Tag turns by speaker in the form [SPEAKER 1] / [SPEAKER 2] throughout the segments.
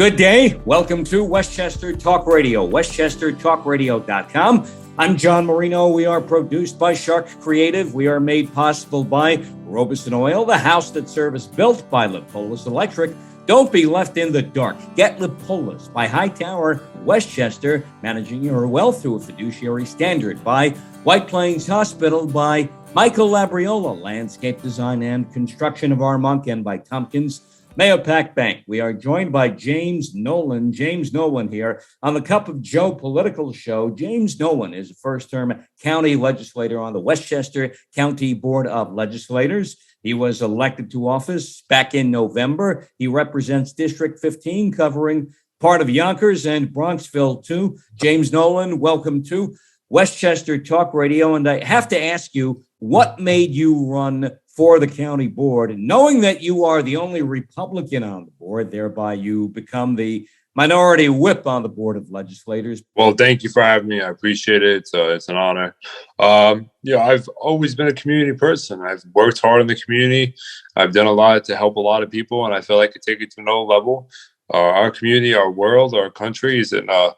[SPEAKER 1] Good day. Welcome to Westchester Talk Radio, westchestertalkradio.com. I'm John Marino. We are produced by Sharc Creative. We are made possible by Robison Oil, the house that service built by Lipolis Electric. Don't be left in the dark. Get Lipolis by Hightower, Westchester, managing your wealth through a fiduciary standard. By White Plains Hospital, by Michael Labriola, landscape design and construction of Armonk, and by Tompkins Mahopac Bank. We are joined by James Nolan. James Nolan here on the Cup of Joe political show. James Nolan is a first-term county legislator on the Westchester County Board of Legislators. He was elected to office back in November. He represents District 15, covering part of Yonkers and Bronxville, too. James Nolan, welcome to Westchester Talk Radio. And I have to ask you, what made you run for the county board, knowing that you are the only Republican on the board, thereby you become the minority whip on the Board of Legislators?
[SPEAKER 2] Well, thank you for having me. I appreciate it. It's an honor. I've always been a community person. I've worked hard in the community. I've done a lot to help a lot of people, and I feel like I could take it to another level. Our community, our world, our country is in a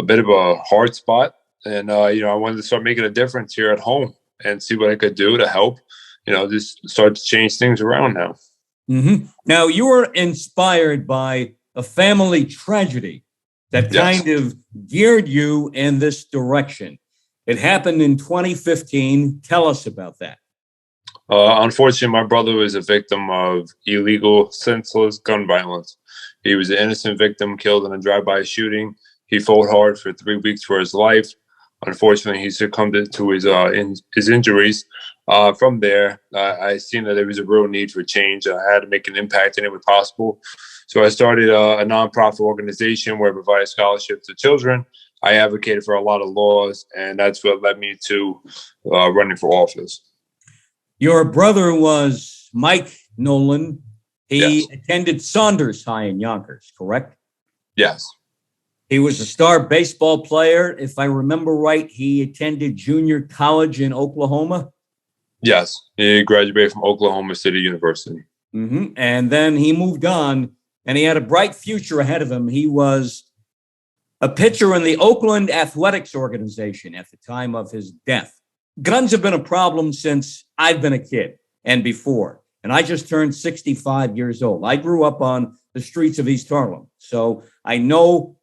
[SPEAKER 2] bit of a hard spot. And, I wanted to start making a difference here at home and see what I could do to help. Just start to change things around now.
[SPEAKER 1] Mm-hmm. Now, you were inspired by a family tragedy that kind of geared you in this direction. It happened in 2015. Tell us about that.
[SPEAKER 2] Unfortunately, my brother was a victim of illegal, senseless gun violence. He was an innocent victim killed in a drive-by shooting. He fought hard for 3 weeks for his life. Unfortunately, he succumbed to his injuries. From there, I seen that there was a real need for change. I had to make an impact any way possible. So I started a nonprofit organization where I provided scholarships to children. I advocated for a lot of laws, and that's what led me to running for office.
[SPEAKER 1] Your brother was Mike Nolan. He attended Saunders High in Yonkers, correct?
[SPEAKER 2] Yes.
[SPEAKER 1] He was a star baseball player. If I remember right, he attended junior college in Oklahoma.
[SPEAKER 2] Yes, he graduated from Oklahoma City University.
[SPEAKER 1] Mm-hmm. And then he moved on, and he had a bright future ahead of him. He was a pitcher in the Oakland Athletics organization at the time of his death. Guns have been a problem since I've been a kid and before, and I just turned 65 years old. I grew up on the streets of East Harlem, so I know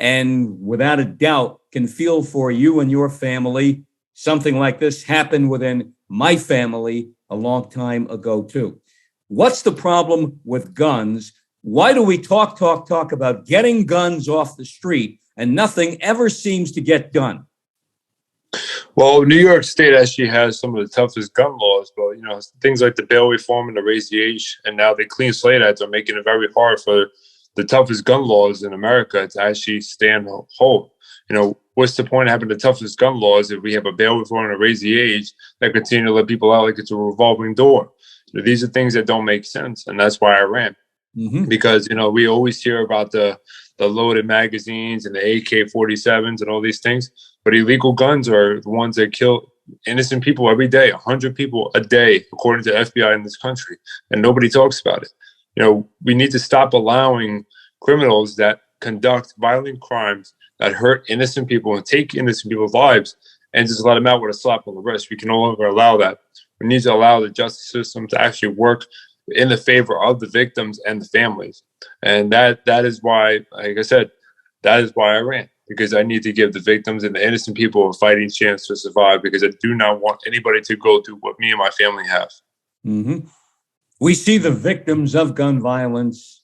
[SPEAKER 1] and without a doubt can feel for you and your family. Something like this happened within my family a long time ago, too. What's the problem with guns? Why do we talk about getting guns off the street and nothing ever seems to get done?
[SPEAKER 2] Well, New York State actually has some of the toughest gun laws, but, things like the bail reform and the raise the age, and now the Clean Slate Act are making it very hard for the toughest gun laws in America to actually stand whole. What's the point of having the toughest gun laws if we have a bail reform and a raise the age that continue to let people out like it's a revolving door? These are things that don't make sense, and that's why I ran. Mm-hmm. Because, we always hear about the loaded magazines and the AK-47s and all these things, but illegal guns are the ones that kill innocent people every day, 100 people a day, according to the FBI in this country, and nobody talks about it. We need to stop allowing criminals that conduct violent crimes that hurt innocent people and take innocent people's lives and just let them out with a slap on the wrist. We can no longer allow that. We need to allow the justice system to actually work in the favor of the victims and the families. And that is why, like I said, that is why I ran, because I need to give the victims and the innocent people a fighting chance to survive, because I do not want anybody to go through what me and my family have.
[SPEAKER 1] Mm-hmm. We see the victims of gun violence.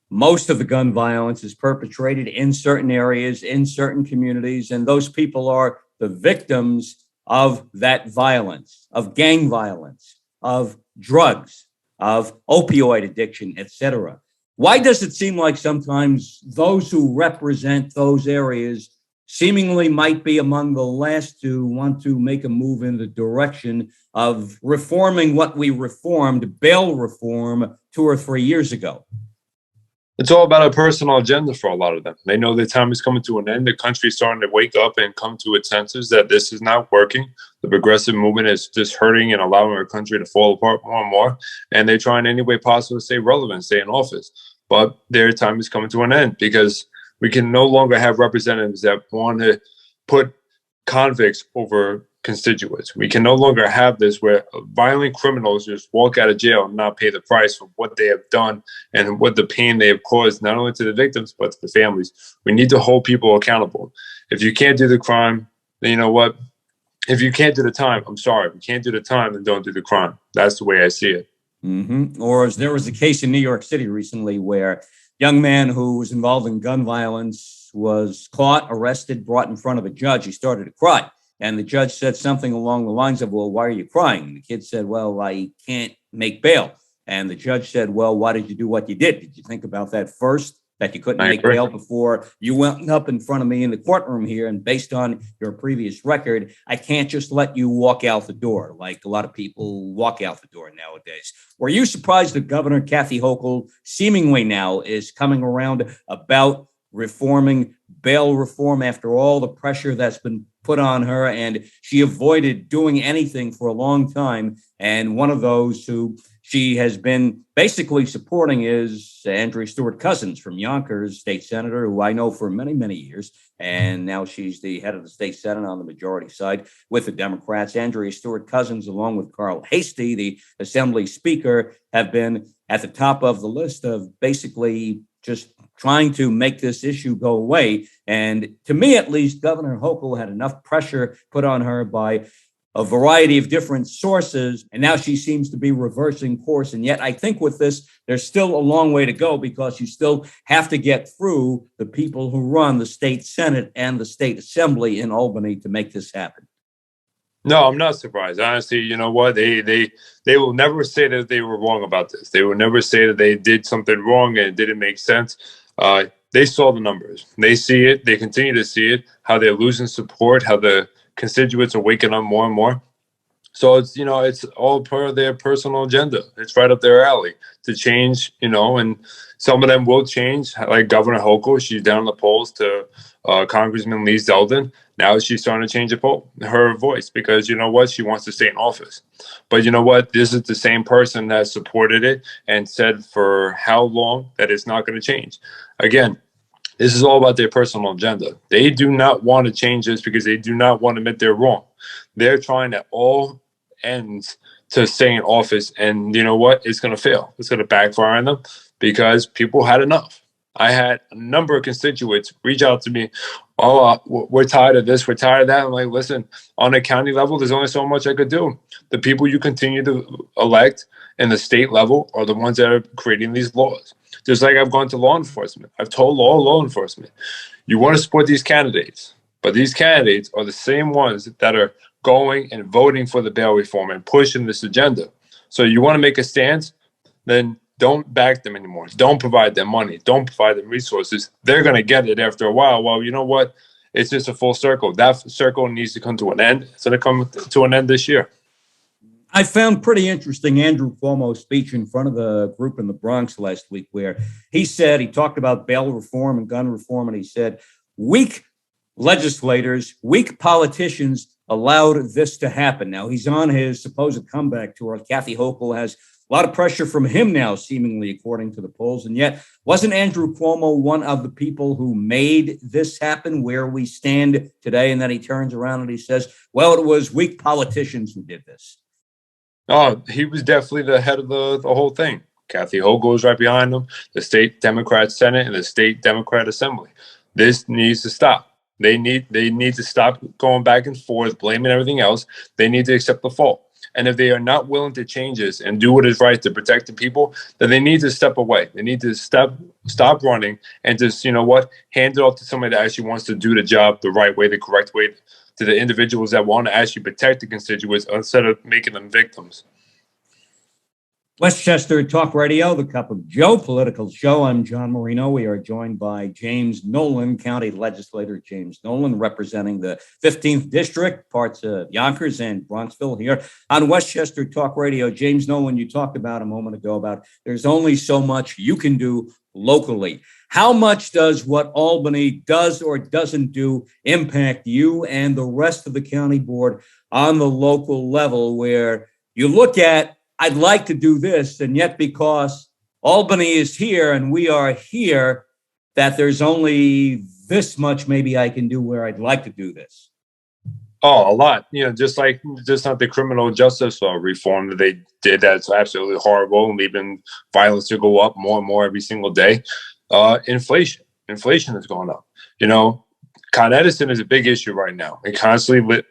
[SPEAKER 1] Most of the gun violence is perpetrated in certain areas, in certain communities, and those people are the victims of that violence, of gang violence, of drugs, of opioid addiction, etc. Why does it seem like sometimes those who represent those areas seemingly might be among the last to want to make a move in the direction of reforming what we reformed, bail reform, 2 or 3 years ago?
[SPEAKER 2] It's all about a personal agenda for a lot of them. They know their time is coming to an end. The country's starting to wake up and come to its senses that this is not working. The progressive movement is just hurting and allowing our country to fall apart more and more. And they're trying any way possible to stay relevant, stay in office. but their time is coming to an end because we can no longer have representatives that want to put convicts over constituents. We can no longer have this where violent criminals just walk out of jail and not pay the price for what they have done and what the pain they have caused, not only to the victims, but to the families. We need to hold people accountable. If you can't do the crime, then you know what? If you can't do the time, I'm sorry. If you can't do the time, then don't do the crime. That's the way I see it.
[SPEAKER 1] Mm-hmm. Or as there was a case in New York City recently where a young man who was involved in gun violence was caught, arrested, brought in front of a judge. He started to cry. And the judge said something along the lines of, well, why are you crying? And the kid said, well, I can't make bail. And the judge said, well, why did you do what you did? Did you think about that first, that you couldn't make bail before you went up in front of me in the courtroom here? And based on your previous record, I can't just let you walk out the door like a lot of people walk out the door nowadays. Were you surprised that Governor Kathy Hochul seemingly now is coming around about reforming bail reform after all the pressure that's been put on her? And she avoided doing anything for a long time. And one of those who she has been basically supporting is Andrea Stewart-Cousins from Yonkers, state senator, who I know for many, many years. And now she's the head of the state senate on the majority side with the Democrats. Andrea Stewart-Cousins, along with Carl Hastie, the assembly speaker, have been at the top of the list of basically just trying to make this issue go away. And to me, at least, Governor Hochul had enough pressure put on her by a variety of different sources, and now she seems to be reversing course. And yet I think with this, there's still a long way to go because you still have to get through the people who run the state senate and the state assembly in Albany to make this happen.
[SPEAKER 2] No, I'm not surprised. Honestly, you know what? They will never say that they were wrong about this. They will never say that they did something wrong and it didn't make sense. They saw the numbers. They see it. They continue to see it, how they're losing support, how the constituents are waking up more and more. So it's all part of their personal agenda. It's right up their alley to change, and some of them will change, like Governor Hochul. She's down in the polls to Congressman Lee Zeldin. Now she's starting to change her voice because you know what? She wants to stay in office. But you know what? This is the same person that supported it and said for how long that it's not going to change. Again, this is all about their personal agenda. They do not want to change this because they do not want to admit they're wrong. They're trying at all ends to stay in office. And you know what? It's going to fail. It's going to backfire on them because people had enough. I had a number of constituents reach out to me. Oh, we're tired of this. We're tired of that. I'm like, listen, on a county level, there's only so much I could do. The people you continue to elect in the state level are the ones that are creating these laws. Just like I've gone to law enforcement. I've told law enforcement, you want to support these candidates, but these candidates are the same ones that are going and voting for the bail reform and pushing this agenda. So you want to make a stance, then don't back them anymore. Don't provide them money. Don't provide them resources. They're going to get it after a while. Well, you know what? It's just a full circle. That circle needs to come to an end. It's going to come to an end this year.
[SPEAKER 1] I found pretty interesting Andrew Cuomo's speech in front of the group in the Bronx last week, where he talked about bail reform and gun reform, and he said, weak legislators, weak politicians allowed this to happen. Now, he's on his supposed comeback tour. Kathy Hochul has a lot of pressure from him now, seemingly, according to the polls. And yet, wasn't Andrew Cuomo one of the people who made this happen where we stand today? And then he turns around and he says, well, it was weak politicians who did this.
[SPEAKER 2] Oh, he was definitely the head of the whole thing. Kathy Hochul is right behind him, the state Democrat Senate and the state Democrat Assembly. This needs to stop. They need to stop going back and forth, blaming everything else. They need to accept the fault. And if they are not willing to change this and do what is right to protect the people, then they need to step away. They need to stop running and just, hand it off to somebody that actually wants to do the job the right way, the correct way, to the individuals that want to actually protect the constituents instead of making them victims.
[SPEAKER 1] Westchester Talk Radio, the Cup of Joe political show. I'm John Marino. We are joined by James Nolan, County Legislator James Nolan, representing the 15th District, parts of Yonkers and Bronxville here on Westchester Talk Radio. James Nolan, you talked about a moment ago about there's only so much you can do locally. How much does what Albany does or doesn't do impact you and the rest of the county board on the local level, where you look at, I'd like to do this, and yet because Albany is here and we are here, that there's only this much maybe I can do where I'd like to do this?
[SPEAKER 2] Oh, a lot. Just not the criminal justice reform that they did. That's absolutely horrible, and leaving violence to go up more and more every single day. Inflation is going up. Con Edison is a big issue right now. It constantly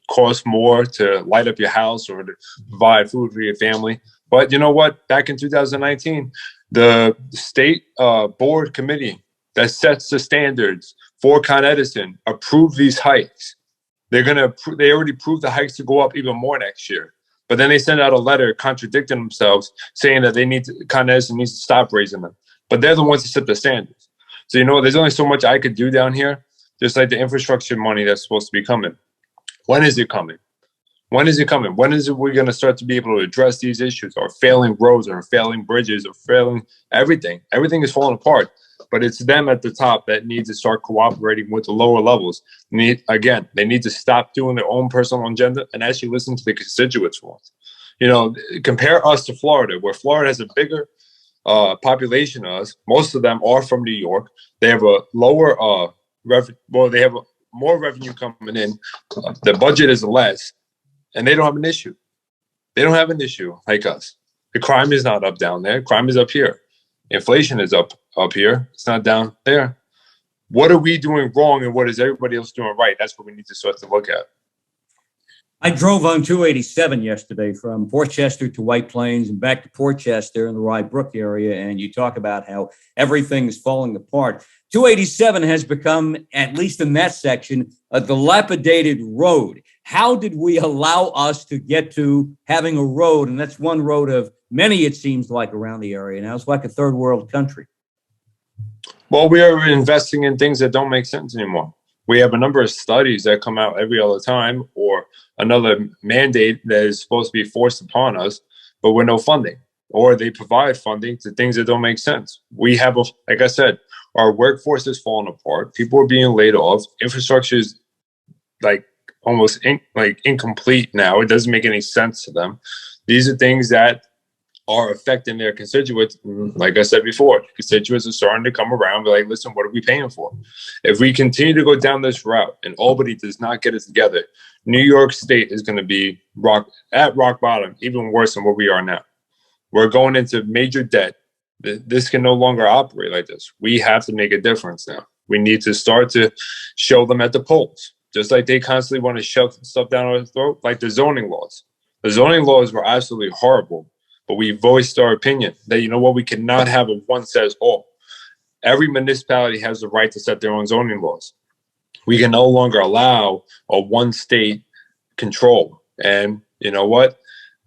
[SPEAKER 2] costs more to light up your house or to provide food for your family. But you know what? Back in 2019, the state board committee that sets the standards for Con Edison approved these hikes. They already approved the hikes to go up even more next year. But then they sent out a letter contradicting themselves, saying that Con Edison needs to stop raising them. But they're the ones that set the standards. So there's only so much I could do down here. Just like the infrastructure money that's supposed to be coming. When is it coming? When is it coming? When is it we're going to start to be able to address these issues? Our failing roads, our failing bridges, or failing everything. Everything is falling apart. But it's them at the top that need to start cooperating with the lower levels. They need to stop doing their own personal agenda and actually listen to the constituents for once. Compare us to Florida, where Florida has a bigger population than us. Most of them are from New York. They have a lower they have more revenue coming in. The budget is less, and they don't have an issue. They don't have an issue like us. The crime is not up down there. Crime is up here. Inflation is up here. It's not down there. What are we doing wrong, and what is everybody else doing right? That's what we need to start to look at.
[SPEAKER 1] I drove on 287 yesterday from Portchester to White Plains and back to Portchester in the Rye Brook area, and you talk about how everything's falling apart. 287 has become, at least in that section, a dilapidated road. How did we allow us to get to having a road? And that's one road of many, it seems like, around the area. Now it's like a third world country.
[SPEAKER 2] Well, we are investing in things that don't make sense anymore. We have a number of studies that come out every other time, or another mandate that is supposed to be forced upon us, but with no funding, or they provide funding to things that don't make sense. We have, like I said, our workforce is falling apart. People are being laid off. Infrastructure is almost incomplete now. It doesn't make any sense to them. These are things that are affecting their constituents. Like I said before, constituents are starting to come around and be like, listen, what are we paying for? If we continue to go down this route and Albany does not get it together, New York State is going to be rock bottom, even worse than what we are now. We're going into major debt. This can no longer operate like this. We have to make a difference now. We need to start to show them at the polls, just like they constantly want to shove stuff down our throat, like the zoning laws. The zoning laws were absolutely horrible, but we voiced our opinion that, we cannot have a one says all. Every municipality has the right to set their own zoning laws. We can no longer allow a one state control. And you know what?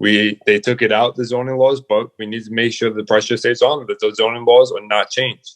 [SPEAKER 2] They took it out, the zoning laws, but we need to make sure the pressure stays on, that those zoning laws are not changed.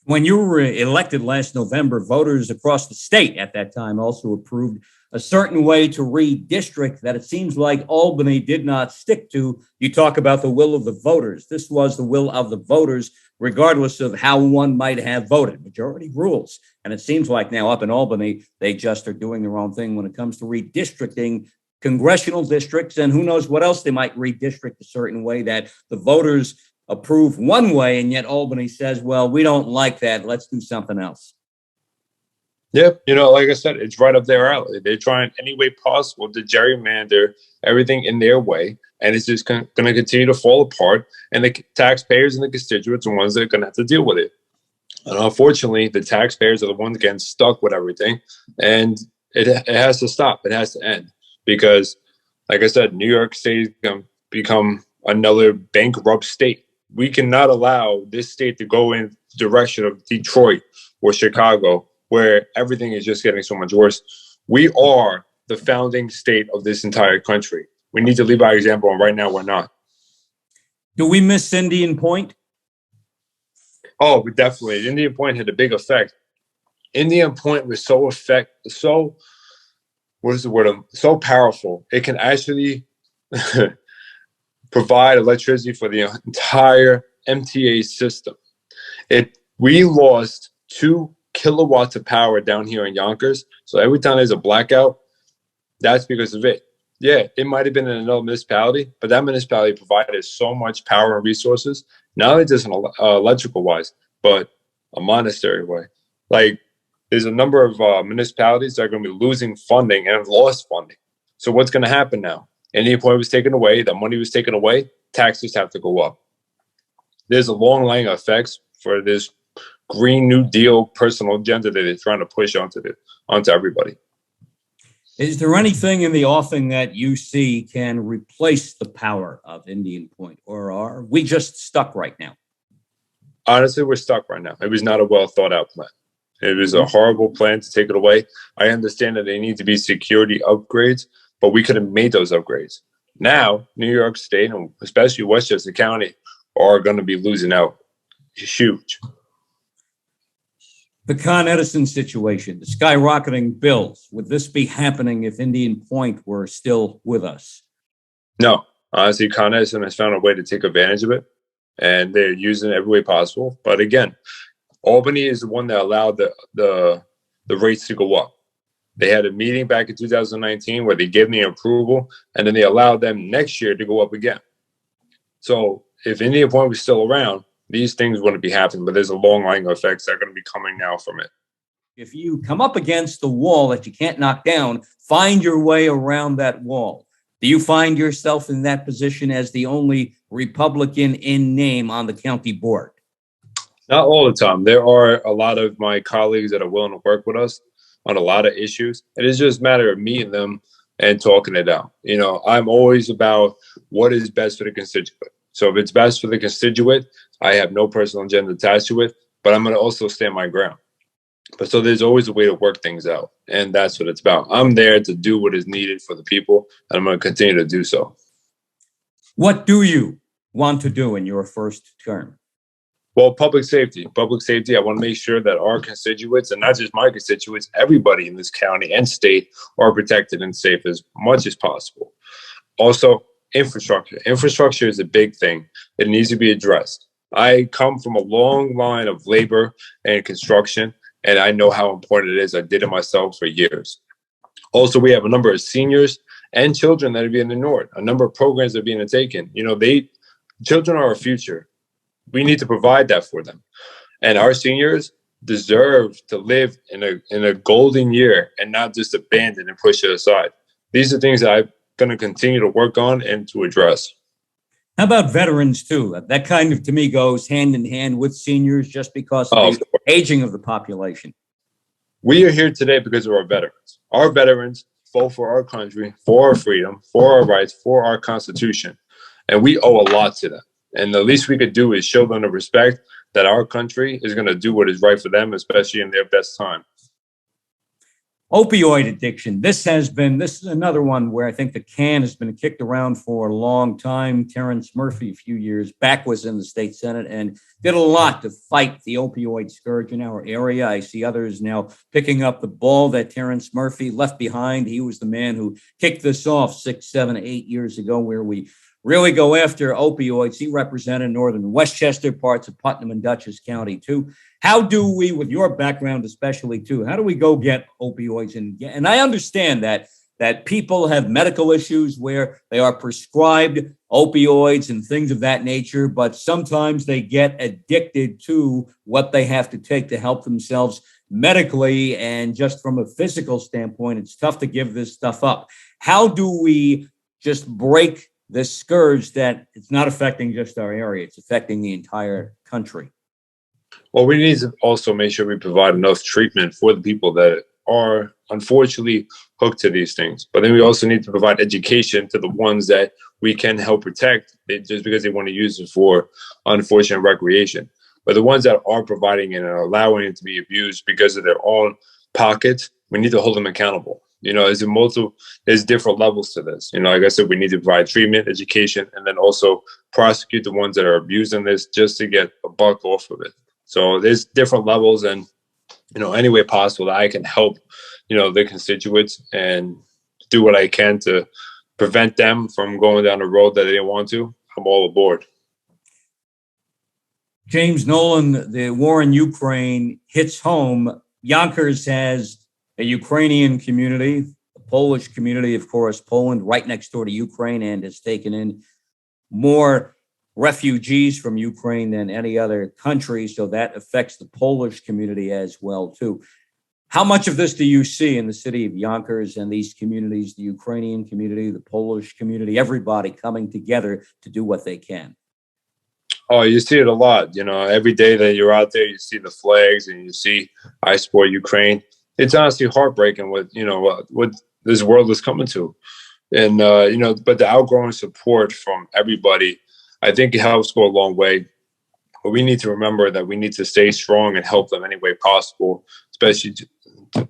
[SPEAKER 1] When you were elected last November, voters across the state at that time also approved a certain way to redistrict that it seems like Albany did not stick to. You talk about the will of the voters. This was the will of the voters, regardless of how one might have voted. Majority rules. And it seems like now up in Albany, they just are doing their own thing when it comes to redistricting congressional districts, and who knows what else they might redistrict a certain way that the voters approve one way, and yet Albany says, well, we don't like that. Let's do something else.
[SPEAKER 2] Yeah, like I said, it's right up their alley. They're trying any way possible to gerrymander everything in their way, and it's just going to continue to fall apart, and the taxpayers and the constituents are the ones that are going to have to deal with it. And unfortunately, the taxpayers are the ones getting stuck with everything, and it has to stop. It has to end. Because, like I said, New York State is going to become another bankrupt state. We cannot allow this state to go in the direction of Detroit or Chicago, where everything is just getting so much worse. We are the founding state of this entire country. We need to lead by example, and right now we're not.
[SPEAKER 1] Do we miss Indian Point?
[SPEAKER 2] Oh, definitely. Indian Point had a big effect. Indian Point was so powerful. It can actually provide electricity for the entire MTA system. We lost 2 kilowatts of power down here in Yonkers. So every time there's a blackout, that's because of it. Yeah, it might have been in another municipality, but that municipality provided so much power and resources, not only just electrical wise, but a monastery way. Like, there's a number of municipalities that are going to be losing funding and have lost funding. So what's going to happen now? Indian Point was taken away, that money was taken away, taxes have to go up. There's a long line of effects for this Green New Deal personal agenda that they're trying to push onto everybody.
[SPEAKER 1] Is there anything in the offing that you see can replace the power of Indian Point, or are we just stuck right now?
[SPEAKER 2] Honestly, we're stuck right now. It was not a well thought out plan. It was a horrible plan to take it away. I understand that they need to be security upgrades, but we could have made those upgrades. Now, New York State, and especially Westchester County, are going to be losing out. It's huge.
[SPEAKER 1] The Con Edison situation, the skyrocketing bills, would this be happening if Indian Point were still with us?
[SPEAKER 2] No. Honestly, Con Edison has found a way to take advantage of it, and they're using it every way possible. But again, Albany is the one that allowed the rates to go up. They had a meeting back in 2019 where they gave me approval, and then they allowed them next year to go up again. So if Indian Point was still around, these things wouldn't be happening, but there's a long line of effects that are going to be coming now from it.
[SPEAKER 1] If you come up against the wall that you can't knock down, find your way around that wall. Do you find yourself in that position as the only Republican in name on the county board?
[SPEAKER 2] Not all the time. There are a lot of my colleagues that are willing to work with us on a lot of issues. It is just a matter of meeting them and talking it out. You know, I'm always about what is best for the constituent. So if it's best for the constituent, I have no personal agenda attached to it, but I'm going to also stand my ground. But so there's always a way to work things out. And that's what it's about. I'm there to do what is needed for the people, and I'm going to continue to do so.
[SPEAKER 1] What do you want to do in your first term?
[SPEAKER 2] Well, public safety. Public safety, I want to make sure that our constituents, and not just my constituents, everybody in this county and state are protected and safe as much as possible. Also, infrastructure. Infrastructure is a big thing. It needs to be addressed. I come from a long line of labor and construction, and I know how important it is. I did it myself for years. Also, we have a number of seniors and children that are being ignored, a number of programs that are being taken. You know, children are our future. We need to provide that for them. And our seniors deserve to live in a golden year and not just abandoned and push it aside. These are things that I'm going to continue to work on and to address.
[SPEAKER 1] How about veterans too? That kind of, to me, goes hand in hand with seniors just because of the aging of the population.
[SPEAKER 2] We are here today because of our veterans. Our veterans fought for our country, for our freedom, for our rights, for our Constitution. And we owe a lot to them. And the least we could do is show them the respect that our country is going to do what is right for them, especially in their best time.
[SPEAKER 1] Opioid addiction. This is another one where I think the can has been kicked around for a long time. Terrence Murphy, a few years back, was in the state Senate and did a lot to fight the opioid scourge in our area. I see others now picking up the ball that Terrence Murphy left behind. He was the man who kicked this off 6, 7, 8 years ago, where we really go after opioids. He represented northern Westchester, parts of Putnam and Dutchess County too. How do we, with your background especially too, how do we go get opioids? And I understand that people have medical issues where they are prescribed opioids and things of that nature, but sometimes they get addicted to what they have to take to help themselves medically. And just from a physical standpoint, it's tough to give this stuff up. How do we just break this scourge that it's not affecting just our area, it's affecting the entire country?
[SPEAKER 2] Well, we need to also make sure we provide enough treatment for the people that are unfortunately hooked to these things. But then we also need to provide education to the ones that we can help protect just because they want to use it for unfortunate recreation. But the ones that are providing it and are allowing it to be abused because of their own pockets, we need to hold them accountable. You know, there's different levels to this. You know, like I said, we need to provide treatment, education, and then also prosecute the ones that are abusing this just to get a buck off of it. So there's different levels, and, you know, any way possible that I can help, you know, the constituents and do what I can to prevent them from going down the road that they don't want to, I'm all aboard.
[SPEAKER 1] James Nolan, the war in Ukraine hits home. Yonkers has a Ukrainian community, a Polish community, of course, Poland right next door to Ukraine and has taken in more refugees from Ukraine than any other country. So that affects the Polish community as well, too. How much of this do you see in the city of Yonkers and these communities, the Ukrainian community, the Polish community, everybody coming together to do what they can?
[SPEAKER 2] Oh, you see it a lot. Every day that you're out there, you see the flags and you see I support Ukraine. It's honestly heartbreaking what this world is coming to. And, but the outgrowing support from everybody, I think it helps go a long way. But we need to remember that we need to stay strong and help them any way possible, especially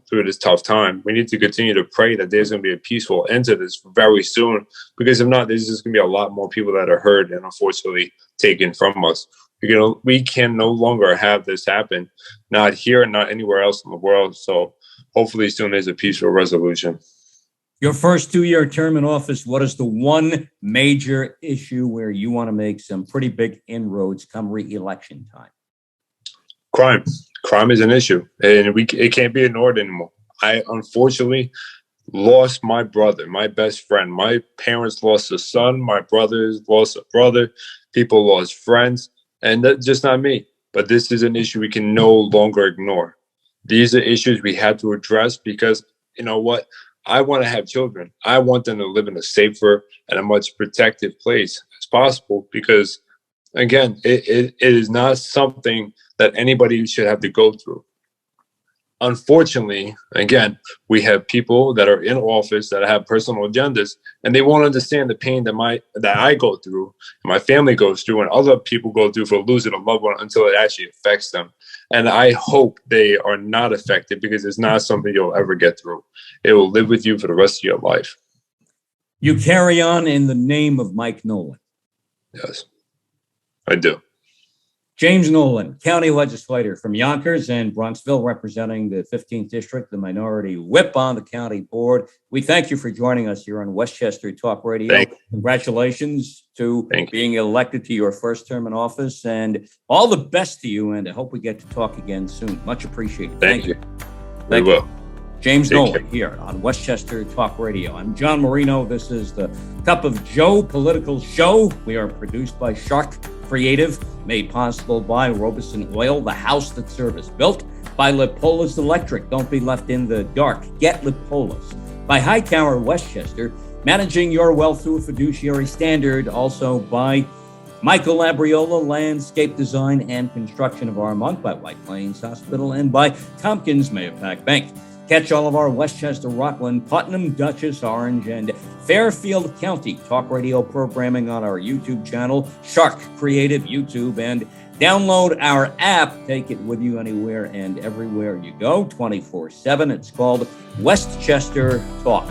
[SPEAKER 2] through this tough time. We need to continue to pray that there's going to be a peaceful end to this very soon, because if not, there's just going to be a lot more people that are hurt and unfortunately taken from us. We can no longer have this happen, not here and not anywhere else in the world. So hopefully soon there's a peaceful resolution.
[SPEAKER 1] Your first 2-year term in office, what is the one major issue where you want to make some pretty big inroads come re-election time?
[SPEAKER 2] Crime. Crime is an issue, and it can't be ignored anymore. I unfortunately lost my brother, my best friend. My parents lost a son. My brothers lost a brother. People lost friends, and that's just not me. But this is an issue we can no longer ignore. These are issues we have to address because, you know what? I want to have children. I want them to live in a safer and a much protected place as possible because, again, it is not something that anybody should have to go through. Unfortunately, again, we have people that are in office that have personal agendas, and they won't understand the pain that I go through, and my family goes through, and other people go through for losing a loved one until it actually affects them. And I hope they are not affected because it's not something you'll ever get through. It will live with you for the rest of your life.
[SPEAKER 1] You carry on in the name of Mike Nolan.
[SPEAKER 2] Yes, I do.
[SPEAKER 1] James Nolan, county legislator from Yonkers and Bronxville, representing the 15th District, the minority whip on the county board. We thank you for joining us here on Westchester Talk Radio. Congratulations to being elected to your first term in office, and all the best to you, and I hope we get to talk again soon. Much appreciated.
[SPEAKER 2] Thank you.
[SPEAKER 1] Thank you. James Nolan here on Westchester Talk Radio. I'm John Marino. This is the Cup of Joe political show. We are produced by Sharc Creative, made possible by Robeson Oil, the house that service built, by Lipolis Electric. Don't be left in the dark. Get Lipolis. By Hightower Westchester, managing your wealth through a fiduciary standard. Also by Michael Labriola, landscape design and construction of Armonk, by White Plains Hospital, and by Tompkins Mahopac Bank. Catch all of our Westchester, Rockland, Putnam, Dutchess, Orange, and Fairfield County talk radio programming on our YouTube channel, Sharc Creative YouTube, and download our app. Take it with you anywhere and everywhere you go, 24/7. It's called Westchester Talk.